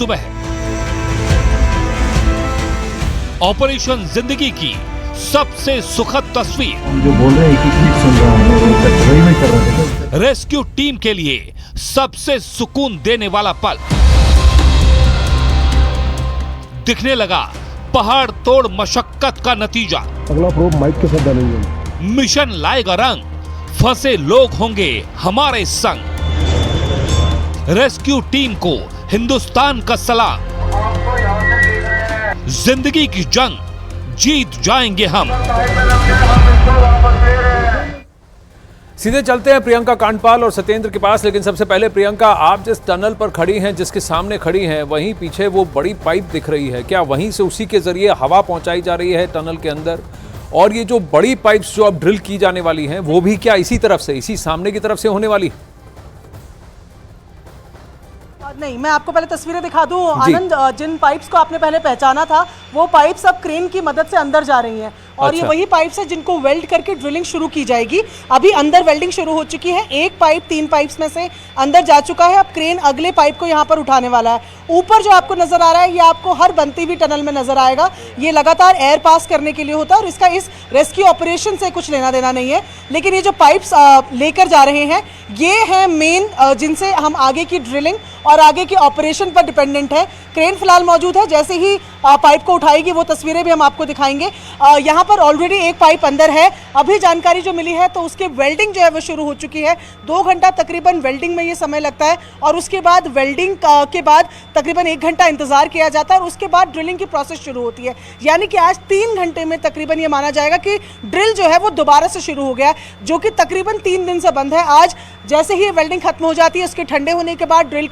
सुबह ऑपरेशन जिंदगी की सबसे सुखद तस्वीर। हम जो बोल रहे हैं एक सुन रहा हूँ, वही मैं कर रहा था। रेस्क्यू टीम के लिए सबसे सुकून देने वाला पल। दिखने लगा पहाड़ तोड़ मशक्कत का नतीजा। अगला प्रोब माइक के साथ डालेंगे। मिशन लाएगा रंग, फंसे लोग होंगे हमारे संग। रेस्क्यू टीम को हिंदुस्तान का सलाम। जिंदगी की जंग जीत जाएंगे हम। सीधे चलते हैं प्रियंका कांडपाल और सत्येंद्र के पास। लेकिन सबसे पहले प्रियंका, आप जिस टनल पर खड़ी हैं, जिसके सामने खड़ी हैं, वहीं पीछे वो बड़ी पाइप दिख रही है। क्या वहीं से उसी के जरिए हवा पहुंचाई जा रही है टनल के अंदर? और ये जो बड़ी पाइप्स जो अब ड्रिल की जाने वाली हैं, वो भी क्या इसी तरफ से, इसी सामने की तरफ से होने वाली? नहीं, मैं आपको पहले तस्वीरें दिखा दूं आनंद। जिन पाइप्स को आपने पहले पहचाना था, वो पाइप्स अब क्रेन की मदद से अंदर जा रही हैं। और अच्छा। ये वही पाइप्स है जिनको वेल्ड करके ड्रिलिंग शुरू की जाएगी। अभी अंदर वेल्डिंग शुरू हो चुकी है। एक पाइप 3 पाइप्स में से अंदर जा चुका है। अब क्रेन अगले पाइप को यहाँ पर उठाने वाला है। ऊपर जो आपको नजर आ रहा है, ये आपको हर बनती हुई टनल में नजर आएगा। ये लगातार एयर पास करने के लिए होता है और इसका इस रेस्क्यू ऑपरेशन से कुछ लेना देना नहीं है। लेकिन ये जो पाइप्स लेकर जा रहे हैं, ये हैं मेन, जिनसे हम आगे की ड्रिलिंग और आगे की ऑपरेशन पर डिपेंडेंट है। क्रेन फिलहाल मौजूद है। जैसे ही पाइप को उठाएगी, वो तस्वीरें भी हम आपको दिखाएंगे। यहाँ पर ऑलरेडी एक पाइप अंदर है। अभी जानकारी जो मिली है तो उसकी वेल्डिंग जो है वो शुरू हो चुकी है। 2 घंटा तकरीबन वेल्डिंग में ये समय लगता है और उसके बाद वेल्डिंग के बाद तकरीबन 1 घंटा इंतजार किया जाता है और उसके बाद ड्रिलिंग की प्रोसेस शुरू होती है। यानी कि आज 3 घंटे में तकरीबन ये माना जाएगा कि ड्रिल जो है वो दोबारा से शुरू हो गया, जो कि तकरीबन 3 दिन से बंद है। आज जैसे ही वेल्डिंग खत्म हो जाती है, उसके ठंडे होने के बाद ड्रिल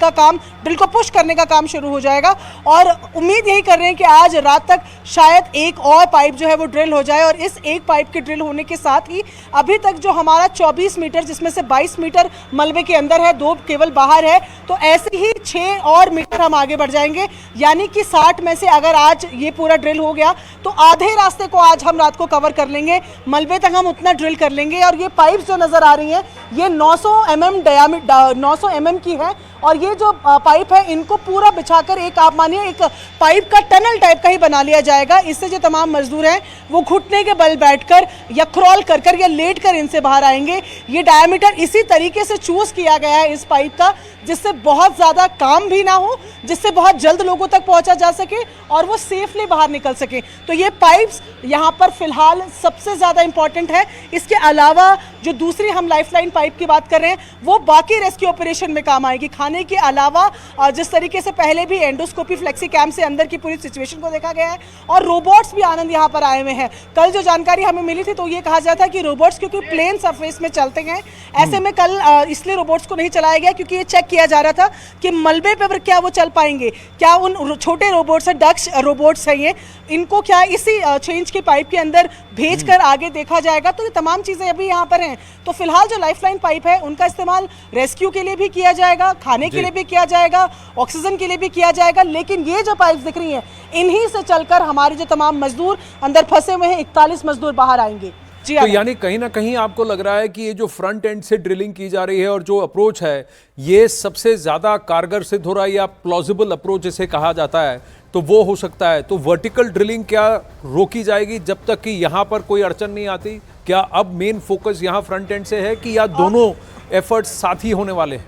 को पुश करने का काम शुरू हो जाएगा। और उम्मीद यही कर रहे हैं कि आज रात तक शायद एक और पाइप जो है वो ड्रिल हो जाए। और इस एक पाइप के ड्रिल होने के साथ ही अभी तक जो हमारा 24 मीटर, जिसमें से 22 मीटर मलबे के अंदर है, 2 केवल बाहर है, तो ऐसे ही 6 और मीटर हम आगे बढ़ जाएंगे। यानी कि 60 में से अगर आज ये पूरा ड्रिल हो गया तो आधे रास्ते को आज हम रात को कवर कर लेंगे। मलबे तक हम उतना ड्रिल कर लेंगे। और ये पाइप जो नजर आ रही है, ये 900 mm की है। और ये जो पाइप है, इनको पूरा बिछाकर एक, आप मानिए, एक पाइप का टनल टाइप का ही बना लिया जाएगा। इससे जो तमाम मजदूर हैं वो घुटने के बल बैठकर या क्रॉल कर या लेट कर इनसे बाहर आएंगे। ये डायमीटर इसी तरीके से चूज किया गया है इस पाइप का, जिससे बहुत ज़्यादा काम भी ना हो, जिससे बहुत जल्द लोगों तक पहुंचा जा सके और वो सेफली बाहर निकल सके। तो ये पाइप्स यहाँ पर फिलहाल सबसे ज़्यादा इंपॉर्टेंट है। इसके अलावा जो दूसरी हम लाइफलाइन पाइप की बात कर रहे हैं, वो बाकी रेस्क्यू ऑपरेशन में काम आएगी। खाने के अलावा जिस तरीके से पहले भी एंडोस्कोपी फ्लेक्सी कैम से अंदर की पूरी सिचुएशन को देखा गया है, और रोबोट्स भी आनंद यहाँ पर आए हुए हैं। कल जो जानकारी हमें मिली थी तो ये कहा जाता है कि रोबोट्स क्योंकि प्लेन सरफेस में चलते हैं, ऐसे में कल इसलिए रोबोट्स को नहीं चलाया गया क्योंकि ये चेक किया जा रहा था कि मलबे पर क्या वो चल पाएंगे, क्या उन छोटे रोबोट्स हैं, डक्स रोबोट्स हैं ये, इनको क्या इसी चेंज के पाइप के अंदर भेजकर आगे देखा जाएगा। तो ये तमाम चीज़ें अभी यहाँ पर हैं। तो फिलहाल जो लाइफलाइन पाइप है, उनका इस्तेमाल रेस्क्यू के लिए भी किया जाएगा, खाने के लिए भी किया जाएगा, ऑक्सीजन के लिए भी किया जाएगा। लेकिन ये जो पाइप्स दिख रही हैं, इन्हीं से चलकर हमारे जो तमाम मजदूर अंदर फंसे हुए हैं, 41 मजदूर बाहर आएंगे। तो यानी कहीं ना कहीं आपको लग रहा है कि ये जो फ्रंट एंड से ड्रिलिंग की जा रही है और जो अप्रोच है, ये सबसे ज्यादा कारगर सिद्ध हो रहा है, या प्लॉजिबल अप्रोच जिसे कहा जाता है, तो वो हो सकता है। तो वर्टिकल ड्रिलिंग क्या रोकी जाएगी जब तक कि यहाँ पर कोई अड़चन नहीं आती? क्या अब मेन फोकस यहाँ फ्रंट एंड से है कि या दोनों एफर्ट्स साथ ही होने वाले हैं?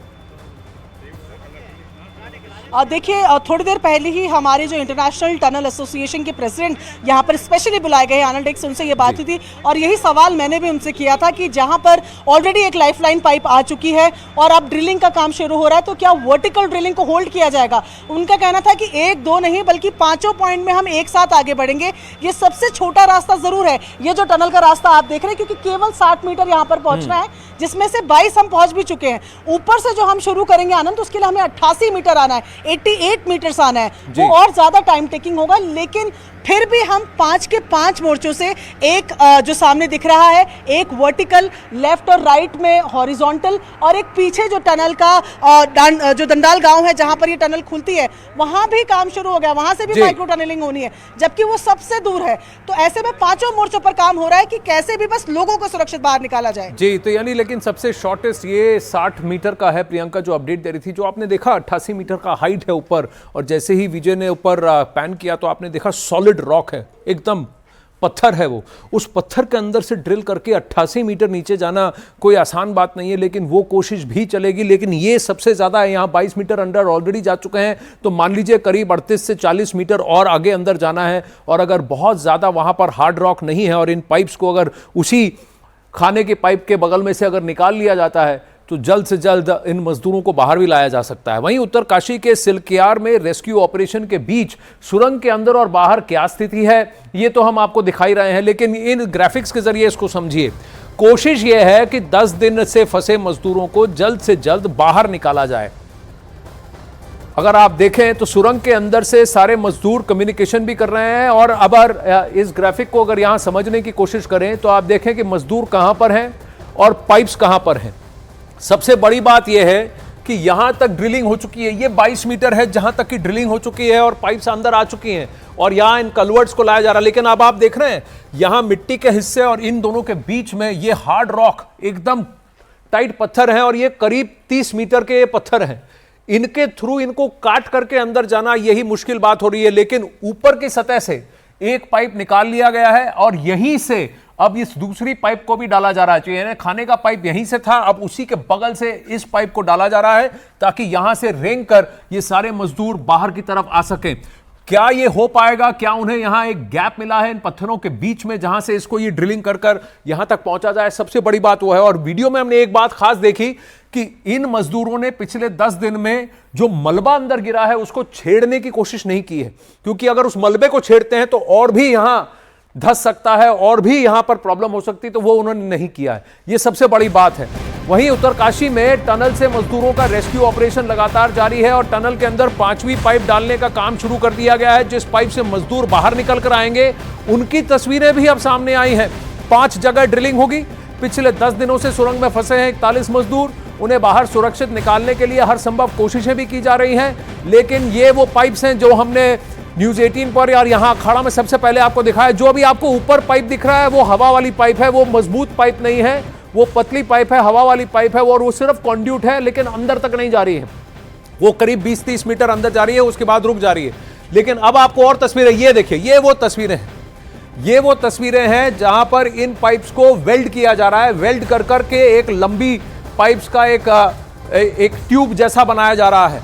देखिए, थोड़ी देर पहले ही हमारे जो इंटरनेशनल टनल एसोसिएशन के प्रेसिडेंट यहाँ पर स्पेशली बुलाए गए आनंद डेक्स, उनसे ये बात हुई थी और यही सवाल मैंने भी उनसे किया था कि जहाँ पर ऑलरेडी एक लाइफलाइन पाइप आ चुकी है और अब ड्रिलिंग का काम शुरू हो रहा है, तो क्या वर्टिकल ड्रिलिंग को होल्ड किया जाएगा? उनका कहना था कि 1-2 नहीं बल्कि 5 पॉइंट में हम एक साथ आगे बढ़ेंगे। ये सबसे छोटा रास्ता जरूर है, ये जो टनल का रास्ता आप देख रहे हैं, क्योंकि केवल 60 मीटर यहाँ पर पहुँचना है, जिसमें से 22 हम पहुँच भी चुके हैं। ऊपर से जो हम शुरू करेंगे आनंद, उसके लिए हमें 88 मीटर आना है, 88 मीटर्स आना है, वो और ज्यादा टाइम टेकिंग होगा। लेकिन फिर भी हम 5 के 5 मोर्चों से, एक जो सामने दिख रहा है, एक वर्टिकल लेफ्ट और राइट में हॉरिजॉन्टल, और एक पीछे जो टनल का जो दंडाल गांव है जहां पर ये टनल खुलती है, वहां भी काम शुरू हो गया, वहां से भी माइक्रो टनलिंग होनी है, जबकि वो सबसे दूर है। तो ऐसे में 5 मोर्चों पर काम हो रहा है कि कैसे भी बस लोगों को सुरक्षित बाहर निकाला जाए। जी, तो यानी लेकिन सबसे शॉर्टेस्ट ये 60 मीटर का है। प्रियंका जो अपडेट दे रही थी, जो आपने देखा 88 मीटर का हाई हाइट है ऊपर, और जैसे ही विजय ने ऊपर पैन किया तो आपने देखा सॉलिड रॉक है, एकदम पत्थर है वो। उस पत्थर के अंदर से ड्रिल करके 88 मीटर नीचे जाना कोई आसान बात नहीं है, लेकिन वो कोशिश भी चलेगी। लेकिन ये सबसे ज़्यादा है, यहाँ 22 मीटर अंडर ऑलरेडी जा चुके हैं, तो मान लीजिए करीब 38 से 40 मीटर और आगे अंदर जाना है। और अगर बहुत ज़्यादा वहाँ पर हार्ड रॉक नहीं है और इन पाइप्स को अगर उसी खाने के पाइप के बगल में से अगर निकाल लिया जाता है तो जल्द से जल्द इन मजदूरों को बाहर भी लाया जा सकता है। वहीं उत्तरकाशी के सिलकियार में रेस्क्यू ऑपरेशन के बीच सुरंग के अंदर और बाहर क्या स्थिति है ये तो हम आपको दिखाई रहे हैं, लेकिन इन ग्राफिक्स के जरिए इसको समझिए। कोशिश यह है कि 10 दिन से फंसे मजदूरों को जल्द से जल्द बाहर निकाला जाए। अगर आप देखें तो सुरंग के अंदर से सारे मजदूर कम्युनिकेशन भी कर रहे हैं, और अब इस ग्राफिक को अगर यहां समझने की कोशिश करें तो आप देखें कि मजदूर कहां पर हैं और पाइप्स कहां पर हैं। सबसे बड़ी बात यह है कि यहां तक ड्रिलिंग हो चुकी है, ये 22 मीटर है जहां तक की ड्रिलिंग हो चुकी है और पाइप्स अंदर आ चुकी हैं, और यहां इन कलवर्ट्स को लाया जा रहा है। लेकिन अब आप देख रहे हैं यहां मिट्टी के हिस्से और इन दोनों के बीच में ये हार्ड रॉक एकदम टाइट पत्थर हैं, और ये करीब 30 मीटर के ये पत्थर हैं। इनके थ्रू इनको काट करके अंदर जाना यही मुश्किल बात हो रही है। लेकिन ऊपर की सतह से एक पाइप निकाल लिया गया है और यहीं से अब इस दूसरी पाइप को भी डाला जा रहा है। यानी खाने का पाइप यहीं से था, अब उसी के बगल से इस पाइप को डाला जा रहा है ताकि यहां से रेंग कर ये सारे मजदूर बाहर की तरफ आ सकें। क्या ये हो पाएगा? क्या उन्हें यहां एक गैप मिला है इन पत्थरों के बीच में जहां से इसको ये ड्रिलिंग कर कर यहां तक पहुंचा जाए? सबसे बड़ी बात वो है। और वीडियो में हमने एक बात खास देखी कि इन मजदूरों ने पिछले 10 दिन में जो मलबा अंदर गिरा है उसको छेड़ने की कोशिश नहीं की है, क्योंकि अगर उस मलबे को छेड़ते हैं तो और भी यहां धस सकता है और भी यहां पर प्रॉब्लम हो सकती, तो वो उन्होंने नहीं किया है। ये सबसे बड़ी बात है। वहीं उत्तरकाशी में टनल से मजदूरों का रेस्क्यू ऑपरेशन लगातार जारी है और टनल के अंदर 5वीं पाइप डालने का काम शुरू कर दिया गया है। जिस पाइप से मजदूर बाहर निकल कर आएंगे उनकी तस्वीरें भी अब सामने आई हैं। 5 जगह ड्रिलिंग होगी। पिछले 10 दिनों से सुरंग में फंसे हैं 41 मजदूर। उन्हें बाहर सुरक्षित निकालने के लिए हर संभव कोशिशें भी की जा रही हैं, लेकिन ये वो पाइप्स हैं जो हमने न्यूज़ 18 पर यार यहां अखाड़ा में सबसे पहले आपको दिखाया। जो अभी आपको ऊपर पाइप दिख रहा है वो हवा वाली पाइप है, वो मजबूत पाइप नहीं है, वो पतली पाइप है, हवा वाली पाइप है, और वो सिर्फ कंड्यूट है, लेकिन अंदर तक नहीं जा रही है। वो करीब 20-30 मीटर अंदर जा रही है, उसके बाद रुक जा रही है। लेकिन अब आपको और तस्वीरें, ये देखिए, ये वो तस्वीरें हैं, ये वो तस्वीरें हैं जहां पर इन पाइप्स को वेल्ड किया जा रहा है। वेल्ड कर करके एक लंबी पाइप्स का एक ट्यूब जैसा बनाया जा रहा है,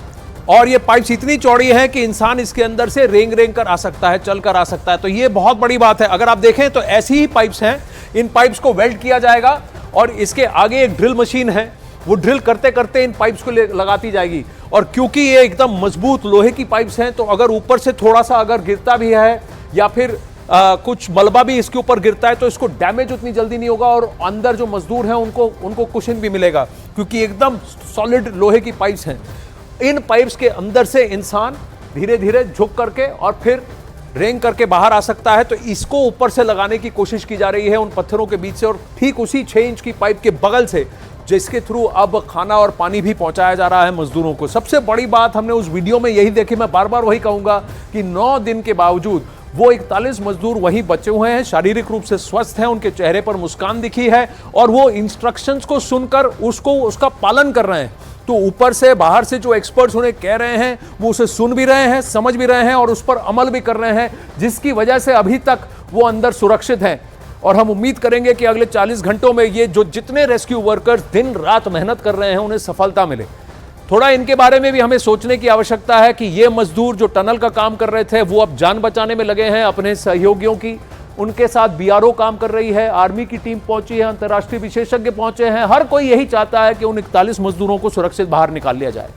और ये पाइप्स इतनी चौड़ी हैं कि इंसान इसके अंदर से रेंग रेंग कर आ सकता है, चल कर आ सकता है। तो ये बहुत बड़ी बात है। अगर आप देखें तो ऐसी ही पाइप्स हैं, इन पाइप्स को वेल्ड किया जाएगा और इसके आगे एक ड्रिल मशीन है, वो ड्रिल करते करते इन पाइप्स को लगाती जाएगी। और क्योंकि ये एकदम मजबूत लोहे की पाइप्स हैं, तो अगर ऊपर से थोड़ा सा अगर गिरता भी है या फिर कुछ मलबा भी इसके ऊपर गिरता है तो इसको डैमेज उतनी जल्दी नहीं होगा, और अंदर जो मजदूर हैं उनको कुशन भी मिलेगा, क्योंकि एकदम सॉलिड लोहे की पाइप्स हैं। इन पाइप्स के अंदर से इंसान धीरे धीरे झुक करके और फिर रेंग करके बाहर आ सकता है। तो इसको ऊपर से लगाने की कोशिश की जा रही है उन पत्थरों के बीच से, और ठीक उसी 6 इंच की पाइप के बगल से, जिसके थ्रू अब खाना और पानी भी पहुंचाया जा रहा है मजदूरों को। सबसे बड़ी बात हमने उस वीडियो में यही देखी, मैं बार बार वही कहूंगा कि 9 दिन के बावजूद वो 41 मजदूर वहीं बचे हुए हैं, शारीरिक रूप से स्वस्थ हैं, उनके चेहरे पर मुस्कान दिखी है, और वो इंस्ट्रक्शंस को सुनकर उसका पालन कर रहे हैं। तो ऊपर से बाहर से जो एक्सपर्ट्स उन्हें कह रहे हैं वो उसे सुन भी रहे हैं, समझ भी रहे हैं और उस पर अमल भी कर रहे हैं, जिसकी वजह से अभी तक वो अंदर सुरक्षित हैं। और हम उम्मीद करेंगे कि अगले 40 घंटों में ये जो जितने रेस्क्यू वर्कर्स दिन रात मेहनत कर रहे हैं उन्हें सफलता मिले। थोड़ा इनके बारे में भी हमें सोचने की आवश्यकता है कि ये मजदूर जो टनल का काम कर रहे थे वो अब जान बचाने में लगे हैं अपने सहयोगियों की। उनके साथ बीआरओ काम कर रही है, आर्मी की टीम पहुंची है, अंतर्राष्ट्रीय विशेषज्ञ पहुंचे हैं। हर कोई यही चाहता है कि उन 41 मजदूरों को सुरक्षित बाहर निकाल लिया जाए।